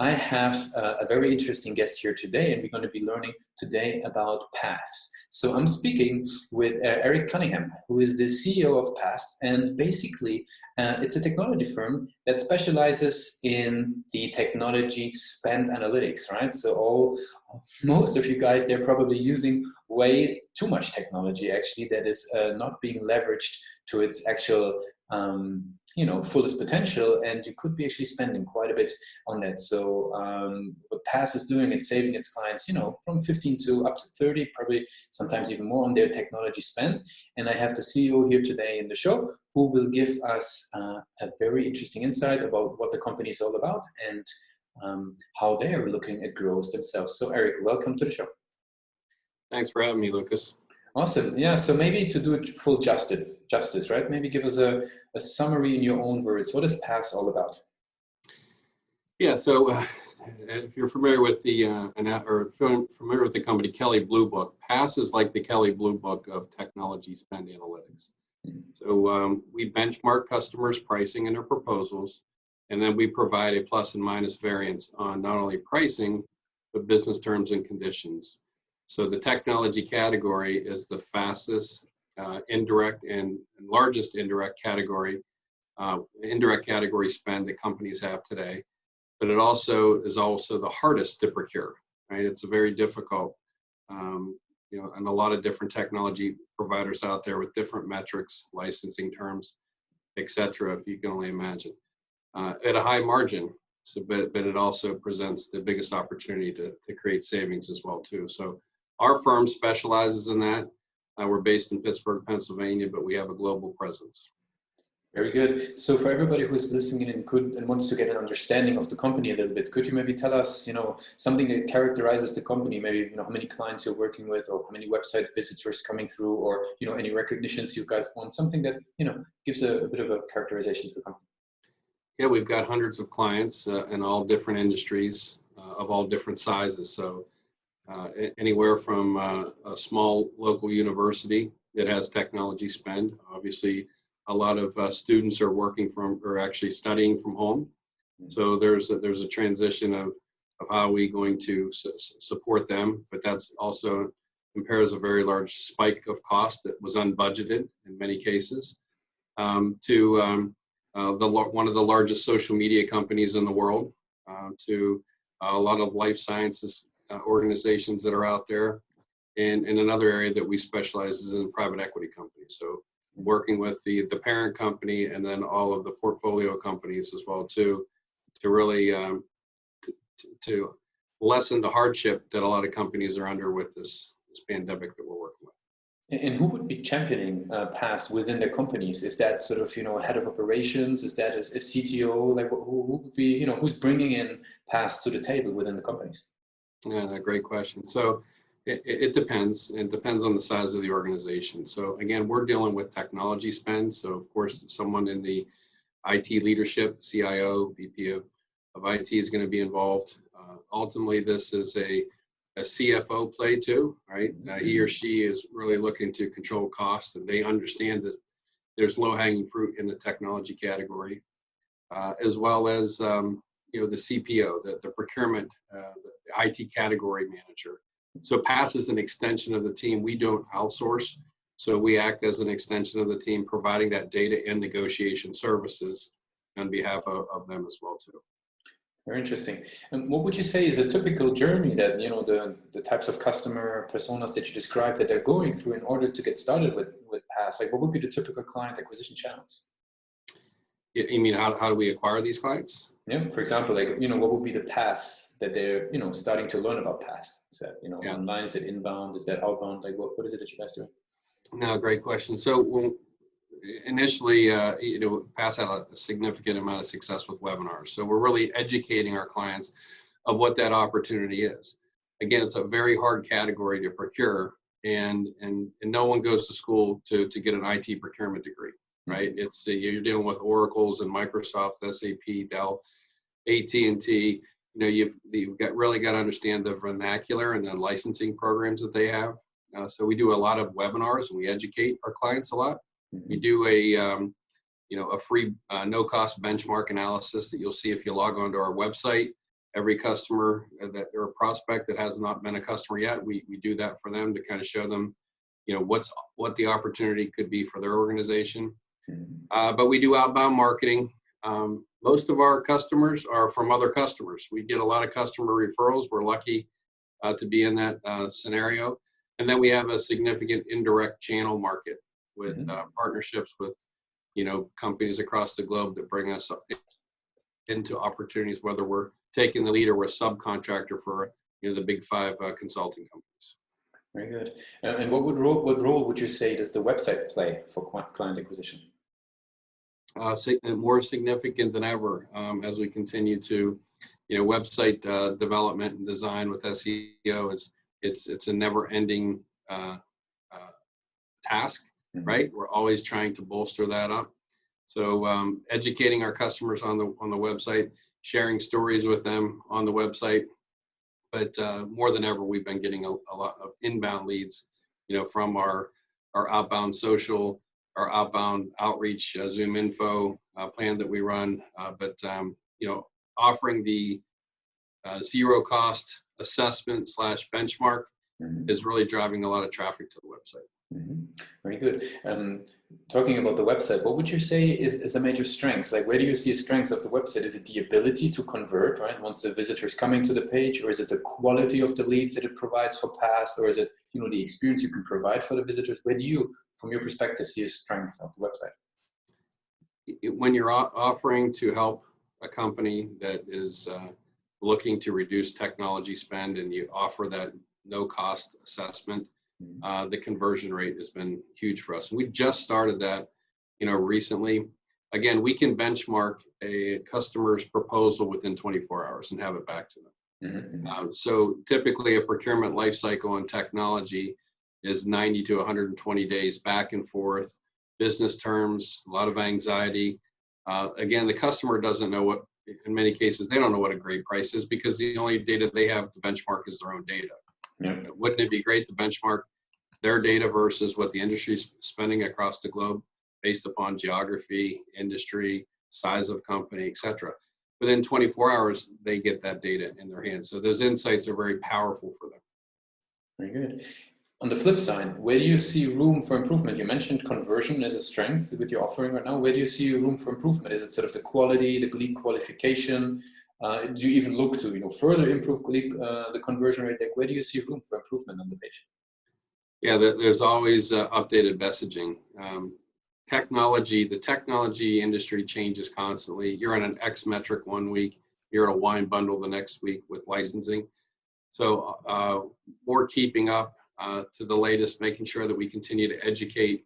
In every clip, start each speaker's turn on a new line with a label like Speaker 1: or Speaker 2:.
Speaker 1: I have a very interesting guest here today, and we're going to be learning today about paths. So I'm speaking with Eric Cunningham, who is the CEO of Paths, and basically it's a technology firm that specializes in the technology spend analytics, right? So most of you guys, they're probably using way too much technology actually that is not being leveraged to its actual fullest potential, and you could be actually spending quite a bit on that. So what Pass is doing, it's saving its clients, from 15 to up to 30, probably sometimes even more on their technology spend. And I have the CEO here today in the show who will give us a very interesting insight about what the company is all about and how they are looking at growth themselves. So Eric, welcome to the show.
Speaker 2: Thanks for having me, Lucas.
Speaker 1: Awesome. Yeah. So maybe to do it full justice, right? Maybe give us a summary in your own words. What is PASS all about?
Speaker 2: Yeah. So if you're familiar with familiar with the company Kelley Blue Book, PASS is like the Kelley Blue Book of technology spend analytics. So we benchmark customers' pricing and their proposals, and then we provide a plus and minus variance on not only pricing, but business terms and conditions. So the technology category is the fastest indirect and largest indirect category spend that companies have today. But it also is the hardest to procure, right? It's a very difficult, and a lot of different technology providers out there with different metrics, licensing terms, etc. If you can only imagine, at a high margin. So, but it also presents the biggest opportunity to create savings as well too. So our firm specializes in that. We're based in Pittsburgh, Pennsylvania, but we have a global presence.
Speaker 1: Very good. So for everybody who's listening and wants to get an understanding of the company a little bit, could you maybe tell us, something that characterizes the company? Maybe, how many clients you're working with, or how many website visitors coming through, or, any recognitions you guys want, something that, gives a bit of a characterization to the company.
Speaker 2: Yeah, we've got hundreds of clients in all different industries of all different sizes. So anywhere from a small local university that has technology spend. Obviously, a lot of students are actually studying from home. So there's a transition of how we going to support them, but that's also compares a very large spike of cost that was unbudgeted in many cases to one of the largest social media companies in the world, to a lot of life sciences organizations that are out there. And another area that we specialize is in private equity companies. So working with the parent company and then all of the portfolio companies as well too, to really to lessen the hardship that a lot of companies are under with this pandemic that we're working with.
Speaker 1: And who would be championing PASS within the companies? Is that sort of, head of operations? Is that a CTO? Like who would be, who's bringing in PASS to the table within the companies?
Speaker 2: Yeah, great question. So it depends. It depends on the size of the organization. So again, we're dealing with technology spend. So of course, someone in the IT leadership, CIO, VP of IT is going to be involved. Ultimately, this is a CFO play too, right? He or she is really looking to control costs, and they understand that there's low-hanging fruit in the technology category, as well as the CPO, the procurement, the IT category manager. So PASS is an extension of the team. We don't outsource, so we act as an extension of the team, providing that data and negotiation services on behalf of them as well too.
Speaker 1: Very interesting. And what would you say is a typical journey that, the types of customer personas that you described that they're going through in order to get started with PASS? Like what would be the typical client acquisition channels?
Speaker 2: You mean how do we acquire these clients?
Speaker 1: Yeah, for example, like, what would be the path that they're, starting to learn about PASS? Is that, online, is it inbound, is that outbound? Like what is it that you guys do?
Speaker 2: No, great question. So initially, PASS had a significant amount of success with webinars. So we're really educating our clients of what that opportunity is. Again, it's a very hard category to procure, and no one goes to school to get an IT procurement degree, right? It's you're dealing with Oracles and Microsoft, SAP, Dell, AT&T. You've really got to understand the vernacular and the licensing programs that they have. So we do a lot of webinars and we educate our clients a lot. We do a free no-cost benchmark analysis that you'll see if you log onto our website. every customer that or a prospect that has not been a customer yet, we do that for them to kind of show them, what the opportunity could be for their organization. But we do outbound marketing. Most of our customers are from other customers. We get a lot of customer referrals. We're lucky to be in that scenario. And then we have a significant indirect channel market with partnerships with, companies across the globe that bring us into opportunities, whether we're taking the lead or we're a subcontractor for, the big 5 consulting companies.
Speaker 1: Very good. And what role would you say does the website play for client acquisition?
Speaker 2: More significant than ever as we continue to, website development and design with SEO it's a never-ending task, right? We're always trying to bolster that up. So educating our customers on the website, sharing stories with them on the website, but more than ever, we've been getting a lot of inbound leads, from our outbound social, our outbound outreach Zoom info plan that we run, but offering the zero cost assessment / benchmark is really driving a lot of traffic to the website.
Speaker 1: Very good. Talking about the website, what would you say is a major strength? Like, where do you see strengths of the website? Is it the ability to convert, right? Once the visitor is coming to the page, or is it the quality of the leads that it provides for past, or is it, the experience you can provide for the visitors? Where do you, from your perspective, see the strength of the website?
Speaker 2: When you're offering to help a company that is looking to reduce technology spend and you offer that no cost assessment, the conversion rate has been huge for us. And we just started that, recently. Again, we can benchmark a customer's proposal within 24 hours and have it back to them. So typically a procurement life cycle in technology is 90 to 120 days back and forth, business terms, a lot of anxiety. Again, the customer doesn't know what, in many cases, they don't know what a great price is because the only data they have to benchmark is their own data. Wouldn't it be great to benchmark their data versus what the industry is spending across the globe based upon geography, industry, size of company, et cetera? Within 24 hours, they get that data in their hands. So those insights are very powerful for them.
Speaker 1: Very good. On the flip side, where do you see room for improvement? You mentioned conversion as a strength with your offering right now. Where do you see room for improvement? Is it sort of the quality, the lead qualification? Do you even look to further improve the conversion rate? Like, where do you see room for improvement on the page?
Speaker 2: Yeah, there's always updated messaging. The technology industry changes constantly. You're on an X metric one week, you're at a wine bundle the next week with licensing. So more keeping up to the latest, making sure that we continue to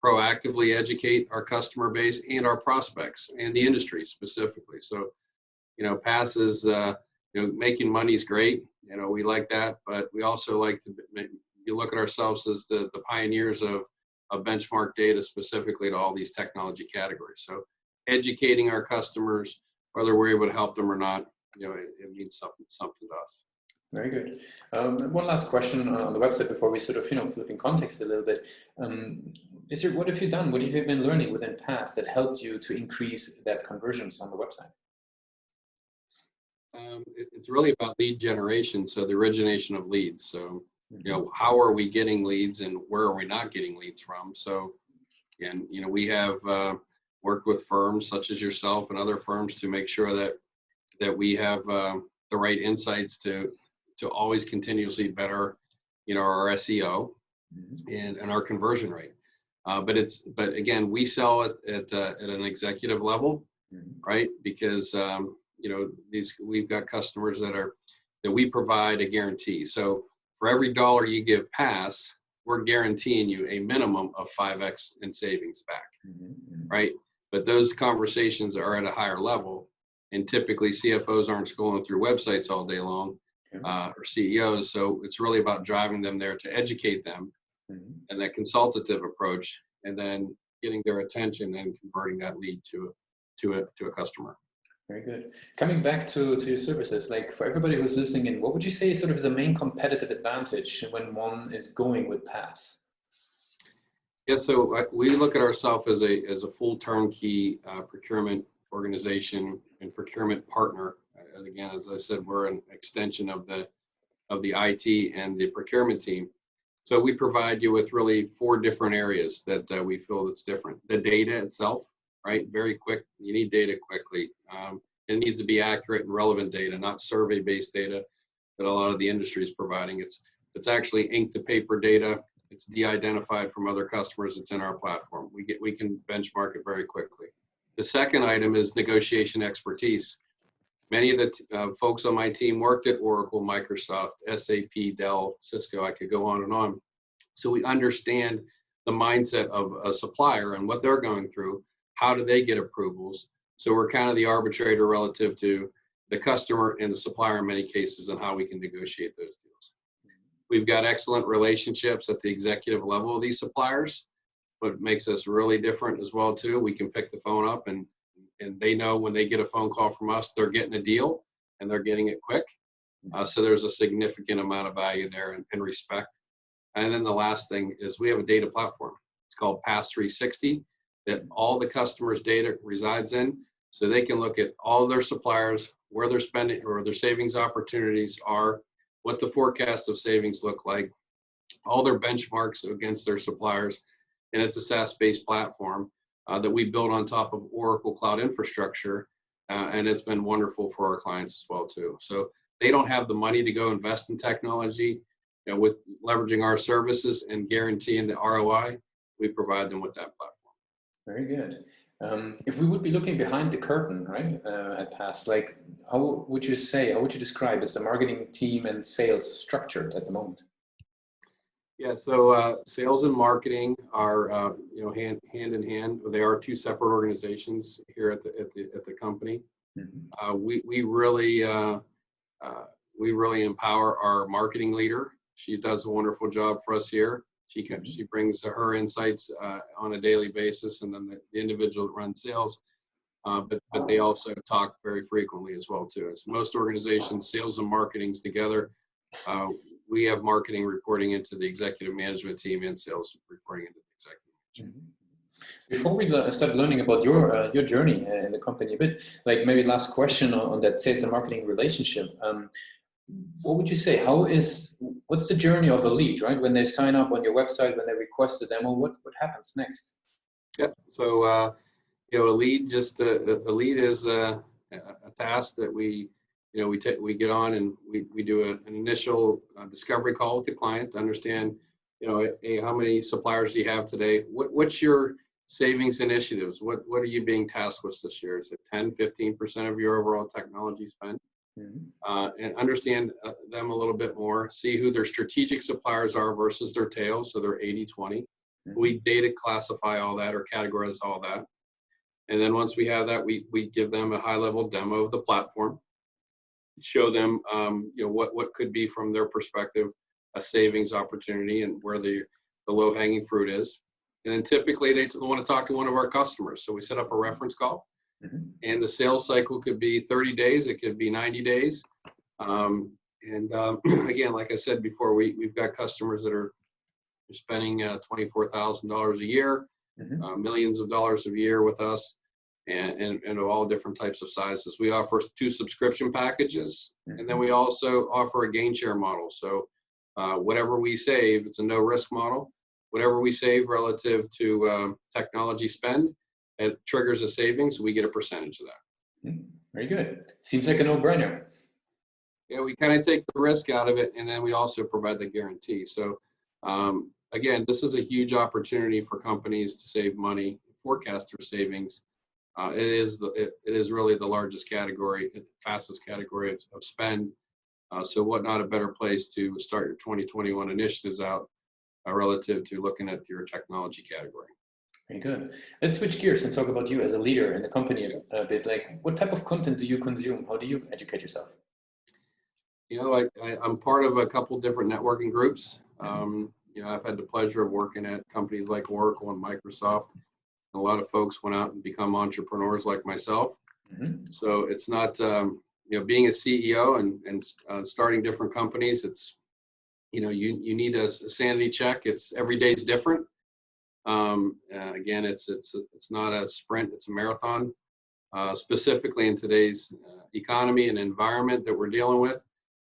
Speaker 2: proactively educate our customer base and our prospects and the industry specifically. So PAAA is, making money is great. We like that, but we also like to look at ourselves as the pioneers of benchmark data specifically to all these technology categories. So educating our customers, whether we're able to help them or not, it means something to us.
Speaker 1: Very good. One last question on the website before we sort of, flip in context a little bit. What have you done? What have you been learning within PAAA that helped you to increase that conversions on the website?
Speaker 2: It's really about lead generation, so the origination of leads. So, how are we getting leads and where are we not getting leads from? So, and we have worked with firms such as yourself and other firms to make sure that we have the right insights to always continuously better, our SEO and our conversion rate. But again, we sell it at an executive level, right? Because we've got customers that we provide a guarantee. So for every dollar you give PAAA, we're guaranteeing you a minimum of 5x in savings back, right? But those conversations are at a higher level, and typically CFOs aren't scrolling through websites all day long, or CEOs. So it's really about driving them there to educate them, and that consultative approach, and then getting their attention and converting that lead to a customer.
Speaker 1: Very good. Coming back to your services, like for everybody who's listening in, what would you say sort of is a main competitive advantage when one is going with PAAA?
Speaker 2: Yeah, so we look at ourselves as a full turnkey procurement organization and procurement partner again, as I said, we're an extension of the IT and the procurement team. So we provide you with really 4 different areas that we feel that's different. The data itself, right? Very quick. You need data quickly. It needs to be accurate and relevant data, not survey-based data that a lot of the industry is providing. It's actually ink to paper data. It's de-identified from other customers. It's in our platform. We can benchmark it very quickly. The second item is negotiation expertise. Many of the folks on my team worked at Oracle, Microsoft, SAP, Dell, Cisco. I could go on and on. So we understand the mindset of a supplier and what they're going through. How do they get approvals? So we're kind of the arbitrator relative to the customer and the supplier in many cases and how we can negotiate those deals. We've got excellent relationships at the executive level of these suppliers. What makes us really different as well too, we can pick the phone up and they know when they get a phone call from us, they're getting a deal and they're getting it quick. So there's a significant amount of value there and respect. And then the last thing is we have a data platform. It's called PAAA 360 that all the customers' data resides in. So they can look at all their suppliers, where they're spending or their savings opportunities are, what the forecast of savings look like, all their benchmarks against their suppliers. And it's a SaaS-based platform that we built on top of Oracle Cloud infrastructure. And it's been wonderful for our clients as well too. So they don't have the money to go invest in technology. With leveraging our services and guaranteeing the ROI, we provide them with that platform.
Speaker 1: Very good. If we would be looking behind the curtain, right, at PAAA, like how would you describe as the marketing team and sales structured at the moment?
Speaker 2: Yeah, so sales and marketing are hand in hand. They are 2 separate organizations here at the company. Mm-hmm. We really empower our marketing leader. She does a wonderful job for us here. She brings her insights on a daily basis, and then the individual that runs sales. But they also talk very frequently as well too. As most organizations, sales and marketing's together. We have marketing reporting into the executive management team and sales reporting into the executive management.
Speaker 1: Before we start learning about your journey in the company a bit, like maybe last question on that sales and marketing relationship. What would you say? What's the journey of a lead, right? When they sign up on your website, when they request a demo, what happens next?
Speaker 2: Yep. So a lead is a task that we get on and we do an initial discovery call with the client to understand, hey, how many suppliers do you have today? What's your savings initiatives? What are you being tasked with this year? Is it 10, 15% of your overall technology spend? Mm-hmm. And understand them a little bit more, see who their strategic suppliers are versus their tails, so they're 80-20. Mm-hmm. We data classify all that or categorize all that. And then once we have that, we give them a high-level demo of the platform, show them what could be from their perspective a savings opportunity and where the low-hanging fruit is. And then typically they want to talk to one of our customers. So we set up a reference call. Mm-hmm. And the sales cycle could be 30 days, it could be 90 days. Again, like I said before, we've got customers that are spending $24,000 a year, mm-hmm. Millions of dollars a year with us, and of all different types of sizes. We offer 2 subscription packages, mm-hmm. and then we also offer a gain share model. So whatever we save, it's a no risk model. Whatever we save relative to technology spend, it triggers a savings, we get a percentage of that.
Speaker 1: Very good. Seems like a no-brainer.
Speaker 2: Yeah, we kind of take the risk out of it, and then we also provide the guarantee. So again, this is a huge opportunity for companies to save money, forecast their savings. It is really the largest category, the fastest category of spend. So what not a better place to start your 2021 initiatives out relative to looking at your technology category.
Speaker 1: Very good. Let's switch gears and talk about you as a leader in the company a bit. Like, what type of content do you consume? How do you educate yourself?
Speaker 2: I'm part of a couple different networking groups. I've had the pleasure of working at companies like Oracle and Microsoft. A lot of folks went out and become entrepreneurs like myself. Mm-hmm. So it's not, being a CEO and starting different companies, it's, you need a sanity check. Every day is different. Again, it's not a sprint, it's a marathon. specifically in today's economy and environment that we're dealing with.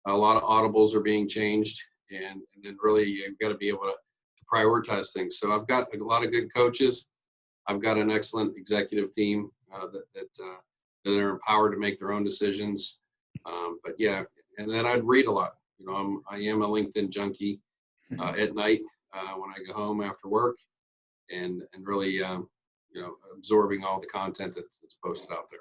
Speaker 2: A lot of audibles are being changed, and then really you've got to be able to prioritize things. So I've got a lot of good coaches. I've got an excellent executive team that are empowered to make their own decisions. But yeah, and then I'd read a lot. You know, I am a LinkedIn junkie at night when I go home after work, and really you know, absorbing all the content that's posted out there.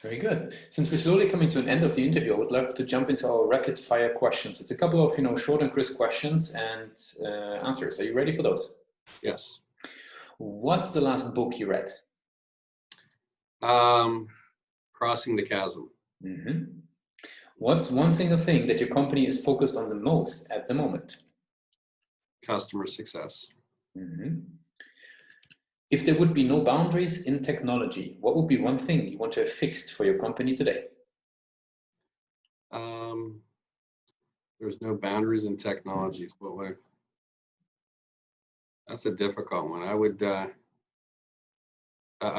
Speaker 1: Very good. Since we're slowly coming to an end of the interview, I would love to jump into our rapid fire questions. It's a couple of, you know, short and crisp questions and answers. Are you ready for those?
Speaker 2: Yes.
Speaker 1: What's the last book you read?
Speaker 2: Crossing the Chasm.
Speaker 1: Mm-hmm. What's one single thing that your company is focused on the most at the moment?
Speaker 2: Customer success.
Speaker 1: Mm-hmm. If there would be no boundaries in technology, what would be one thing you want to have fixed for your company today?
Speaker 2: There's no boundaries in technologies. What way? That's a difficult one. I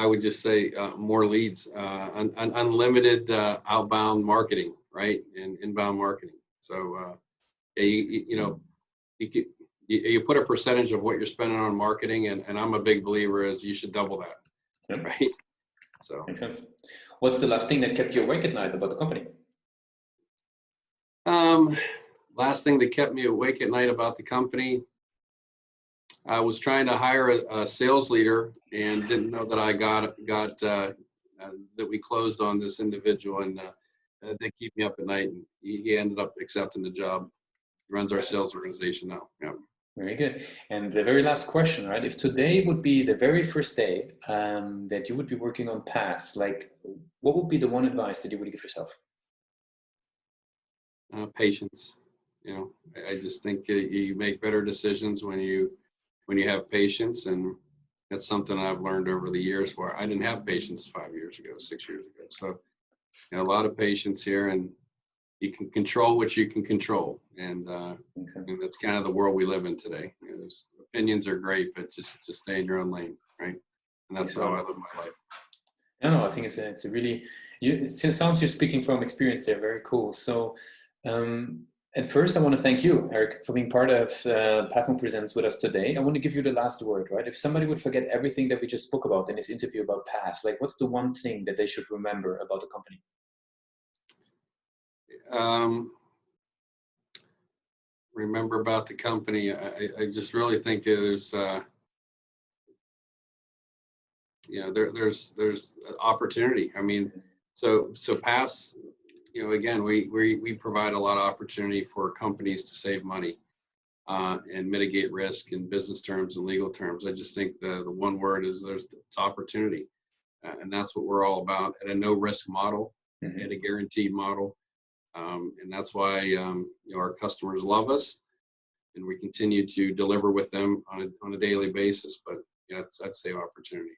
Speaker 2: would just say more leads, unlimited outbound marketing, right, and inbound marketing. So you know, you put a percentage of what you're spending on marketing, and I'm a big believer is you should double that. Yep. Right? So
Speaker 1: makes sense. What's the last thing that kept you awake at night about the company?
Speaker 2: Last thing that kept me awake at night about the company, I was trying to hire a sales leader and didn't know that I got that we closed on this individual, and they keep me up at night, and he ended up accepting the job. He runs our sales organization now. Yeah.
Speaker 1: Very good. And the very last question, right? If today would be the very first day that you would be working on PAAA, like what would be the one advice that you would give yourself?
Speaker 2: Patience. You know, I just think you make better decisions when you have patience, and that's something I've learned over the years where I didn't have patience 5 years ago, 6 years ago. So, you know, a lot of patience here, and you can control what you can control, and that's kind of the world we live in today. You know, opinions are great, but just stay in your own lane, right? And that's how I live my life.
Speaker 1: No, I think it's a really. It sounds you're speaking from experience there. Very cool. So. At first, I want to thank you, Eric, for being part of PAAA Presents with us today. I want to give you the last word, right? If somebody would forget everything that we just spoke about in this interview about PAAA, like what's the one thing that they should remember about the company?
Speaker 2: Remember about the company, I just really think there's, you know, there's opportunity. I mean, so PAAA, you know, again, we provide a lot of opportunity for companies to save money and mitigate risk in business terms and legal terms. I just think the one word is it's opportunity, and that's what we're all about at a no risk model, at a guaranteed model, and that's why you know, our customers love us, and we continue to deliver with them on a daily basis. But yeah, I'd say opportunity.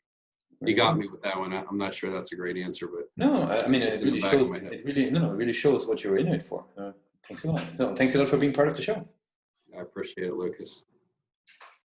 Speaker 2: You got me with that one. I'm not sure that's a great answer, but
Speaker 1: no, I mean it really shows. It really shows what you're in it for. Thanks a lot. No, thanks a lot for being part of the show.
Speaker 2: I appreciate it, Lucas.